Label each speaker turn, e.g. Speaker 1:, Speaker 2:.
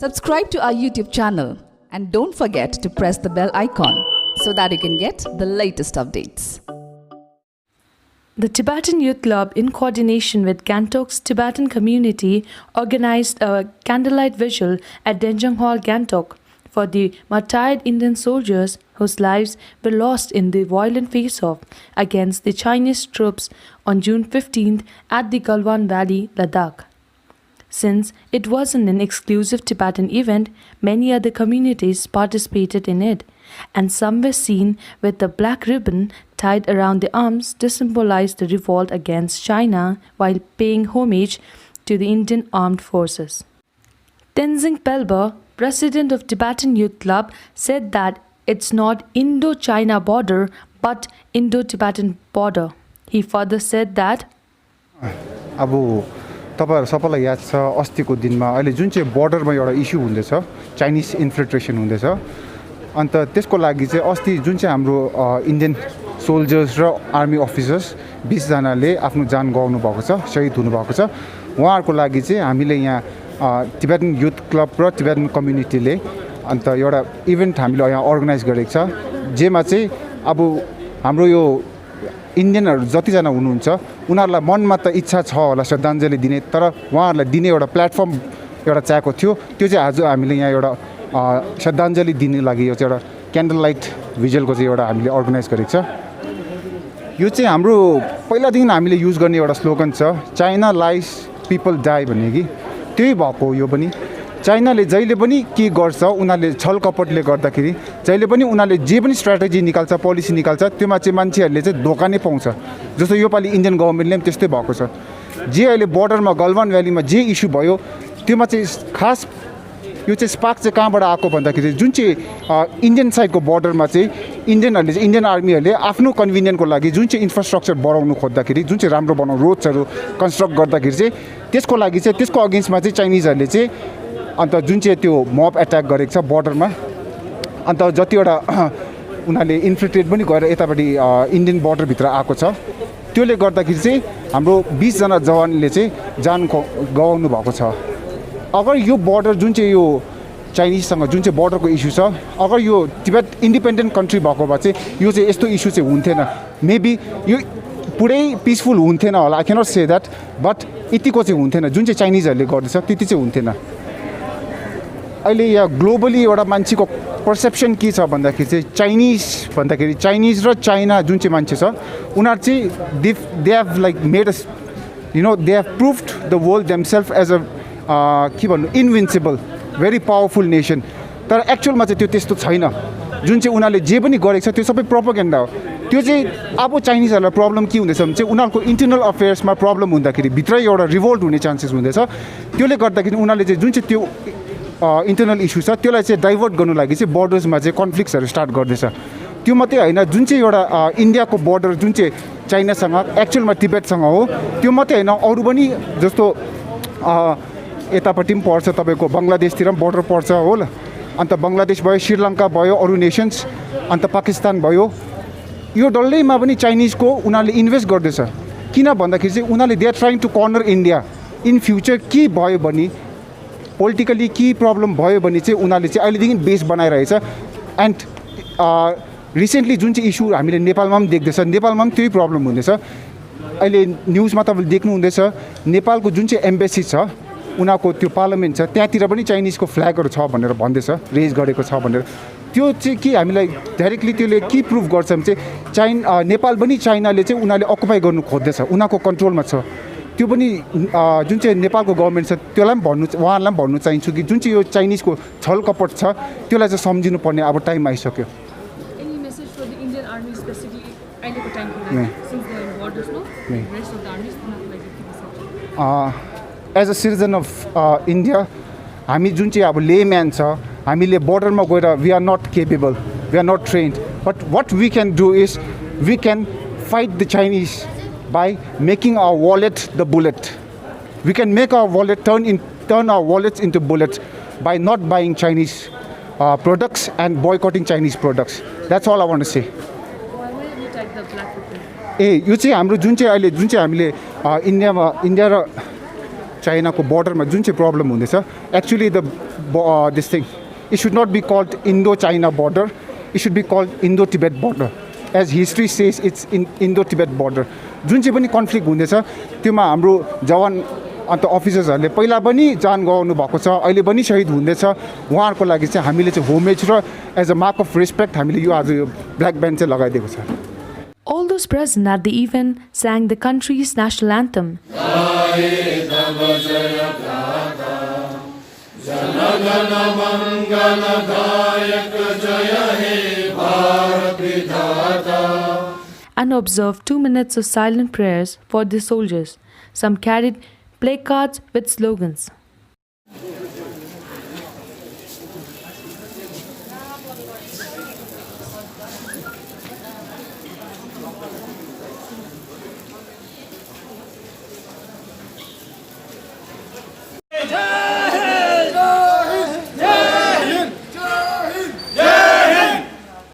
Speaker 1: Subscribe to our YouTube channel and don't forget to press the bell icon so that you can get the latest updates.
Speaker 2: The Tibetan Youth Club, in coordination with Gangtok's Tibetan community, organized a candlelight vigil at Denjang Hall, Gangtok, for the martyred Indian soldiers whose lives were lost in the violent face-off against the Chinese troops on June 15th at the Galwan Valley, Ladakh. Since it wasn't an exclusive Tibetan event, many other communities participated in it, and some were seen with the black ribbon tied around their arms to symbolize the revolt against China while paying homage to the Indian Armed Forces. Tenzing Pelber, president of Tibetan Youth Club, said that it's not Indo-China border but Indo-Tibetan border. He further said that
Speaker 3: तपाईहरु सबैलाई याद छ अस्तिको दिनमा अहिले जुन चाहिँ बर्डरमा एउटा इस्यु हुँदैछ चाइनिज इन्फिल्ट्रेसन हुँदैछ अन्त त्यसको लागि चाहिँ अस्ति जुन चाहिँ हाम्रो इन्डियन सोल्जर्स र आर्मी अफिसर्स 20 जनाले आफ्नो जान गवाउनु भएको छ शहीद हुनु भएको छ उहाँहरुको लागि चाहिँ हामीले यहाँ तिब्बतन युथ क्लब र तिब्बतन कम्युनिटीले अन्त एउटा इभेन्ट हामीले यहाँ अर्गनाइज गरेको छ जेमा चाहिँ अब हाम्रो यो इन्डियनहरु जतिजना हुनुहुन्छ उनीहरुलाई मनमा त इच्छा छ होला श्रद्धाञ्जली दिने तर उहाँहरुलाई दिने एउटा प्लेटफर्म एउटा चाहिएको थियो त्यो चाहिँ आज हामीले यहाँ एउटा श्रद्धाञ्जली दिने लागि यो चाहिँ एउटा क्यान्डल लाइट भिजुअलको चाहिँ एउटा हामीले अर्गनाइज गरेको छ यो चाहिँ हाम्रो पहिलादेखि हामीले युज गर्ने एउटा स्लोगन छ चाइना लाइस पिपल डाई भन्ने कि त्यही भएको यो पनि चाइनाले जहिले पनि के गर्छ उनीहरुले छल कपटले गर्दाखेरि जहिले पनि उनीहरुले जे पनि स्ट्र्याटेजी निकाल्छ पोलिसी निकाल्छ त्यसमा चाहिँ मान्छेहरुले चाहिँ धोका नै पाउँछ जस्तो यो पाली इन्डियन गभर्नमेन्टले पनि त्यस्तै भएको छ जे अहिले बर्डरमा गलवान भ्यालीमा जे इस्यु भयो त्यसमा चाहिँ खास यो चाहिँ स्पार्क चाहिँ कहाँबाट आएको भन्दाखेरि जुन चाहिँ इन्डियन साइडको बर्डरमा चाहिँ इन्डियनहरुले चाहिँ इन्डियन आर्मीहरुले आफ्नो कन्भिनियन्टको लागि जुन चाहिँ इन्फ्रास्ट्रक्चर बढाउनु खोज्दाखेरि जुन चाहिँ राम्रो बनाउनु रोड्सहरु कन्स्ट्रक्ट गर्दाखेरि चाहिँ त्यसको लागि चाहिँ त्यसको अगेन्स्टमा चाहिँ चाइनिजहरुले चाहिँ अन्त जुन चाहिँ त्यो मब एट्याक गरेको छ बर्डरमा अन्त जतिवटा उनीहरूले इन्फिल्ट्रेट पनि गरेर यतापट्टि इन्डियन बर्डरभित्र आएको छ त्यसले गर्दाखेरि चाहिँ हाम्रो 20 जना जवानले चाहिँ जान गवाउनु भएको छ अगर यो बर्डर जुन चाहिँ यो चाइनिजसँग जुन चाहिँ बर्डरको इस्यु छ अगर यो तिब्बत इन्डिपेन्डेन्ट कन्ट्री भएको भए चाहिँ यो चाहिँ यस्तो इस्यु चाहिँ हुन्थेन मेबी यो पुरै पिसफुल हुन्थेन होला I cannot say that but यतिको चाहिँ हुन्थेन जुन चाहिँ चाइनिजहरूले गर्दैछ त्यति चाहिँ हुन्थेन अहिले यहाँ ग्लोबली एउटा मान्छेको पर्सेप्सन के छ भन्दाखेरि चाहिँ चाइनिज भन्दाखेरि चाइनिज र चाइना जुन चाहिँ मान्छे छ उनीहरू चाहिँ they have like made us you know they have proved the world themselves as a के भन्नु इन्भिन्सिबल भेरी पावरफुल नेसन तर एक्चुअलमा चाहिँ त्यो त्यस्तो छैन जुन चाहिँ उनीहरूले जे पनि गरेको छ त्यो सबै प्रोपोगेन्डा हो त्यो चाहिँ अब चाइनिजहरूलाई प्रब्लम के हुँदैछ भने चाहिँ उनीहरूको इन्टरनल अफेयर्समा प्रब्लम हुँदाखेरि भित्रै एउटा रिभोल्ट हुने चान्सेस हुँदैछ त्यसले गर्दाखेरि उनीहरूले चाहिँ जुन चाहिँ त्यो इन्टरनल इस्यु छ त्यसलाई चाहिँ डाइभर्ट गर्नु लागि चाहिँ बर्डर्समा चाहिँ कन्फ्लिक्ट्सहरू स्टार्ट गर्दैछ त्यो मात्रै होइन जुन चाहिँ एउटा इन्डियाको बर्डर जुन चाहिँ चाइनासँग एक्चुअलमा तिब्बतसँग हो त्यो मात्रै होइन अरू पनि जस्तो यतापट्टि पनि पर्छ तपाईँको बङ्गलादेशतिर पनि बर्डर पर्छ हो ल अन्त बङ्गलादेश भयो श्रीलङ्का भयो अरू नेसन्स अन्त पाकिस्तान भयो यो डल्लैमा पनि चाइनिजको उनीहरूले इन्भेस्ट गर्दैछ किन भन्दाखेरि चाहिँ उनीहरूले they are trying to corner India in future के भयो भने पोलिटिकली के प्रब्लम भयो भने चाहिँ उनीहरूले चाहिँ अहिलेदेखि बेस बनाइरहेछ एन्ड रिसेन्टली जुन चाहिँ इस्यु हामीले नेपालमा पनि देख्दैछ नेपालमा पनि त्यही प्रब्लम हुँदैछ अहिले न्युजमा तपाईँले देख्नुहुँदैछ नेपालको जुन चाहिँ एम्बेसी छ उनीहरूको त्यो पार्लियामेन्ट छ त्यहाँतिर पनि चाइनिजको फ्ल्यागहरू छ भनेर भन्दैछ रेज गरेको छ भनेर त्यो चाहिँ के हामीलाई डाइरेक्टली त्यसले के प्रुभ गर्छ भने चाहिँ नेपाल पनि चाइनाले चाहिँ उनीहरूले अकुपाई गर्नु खोज्दैछ उनीहरूको कन्ट्रोलमा छ त्यो पनि जुन चाहिँ नेपालको गभर्नमेन्ट छ त्यसलाई पनि भन्नु उहाँहरूलाई पनि भन्नु चाहन्छु कि जुन चाहिँ यो चाइनिजको छल कपट छ त्यसलाई चाहिँ सम्झिनु पर्ने अब टाइम आइसक्यो as a citizen of India हामी जुन चाहिँ अब लेम्यान छ हामीले बर्डरमा गएर we are not capable we are not trained but what we can do is we can fight the Chinese by making our wallet the bullet. We can make our wallet turn our wallets into bullets by not buying Chinese products and boycotting Chinese products. That's all I want to say.
Speaker 2: Why will you take the black people?
Speaker 3: यो चाहिँ हाम्रो जुन चाहिँ अहिले जुन चाहिँ हामीले India र चाइनाको बर्डरमा जुन चाहिँ प्रब्लम हुँदैछ actually the this thing. It should not be called Indo-China border. It should be called Indo-Tibet border. As history says, it's in Indo-Tibet border. जुन चाहिँ पनि कन्फ्लिक्ट हुँदैछ त्योमा हाम्रो जवान अन्त अफिसर्सहरूले पहिला पनि जान गराउनु भएको छ, अहिले पनि शहीद हुँदैछ। उहाँहरूको लागि चाहिँ हामीले चाहिँ होमेज र as a mark of respect हामीले यो आज यो ब्ल्याक ब्यान्ड चाहिँ लगाइदिएको छ।
Speaker 2: All those present at the event sang the country's national anthem. And observed 2 minutes of silent prayers for the soldiers. Some carried placards with slogans.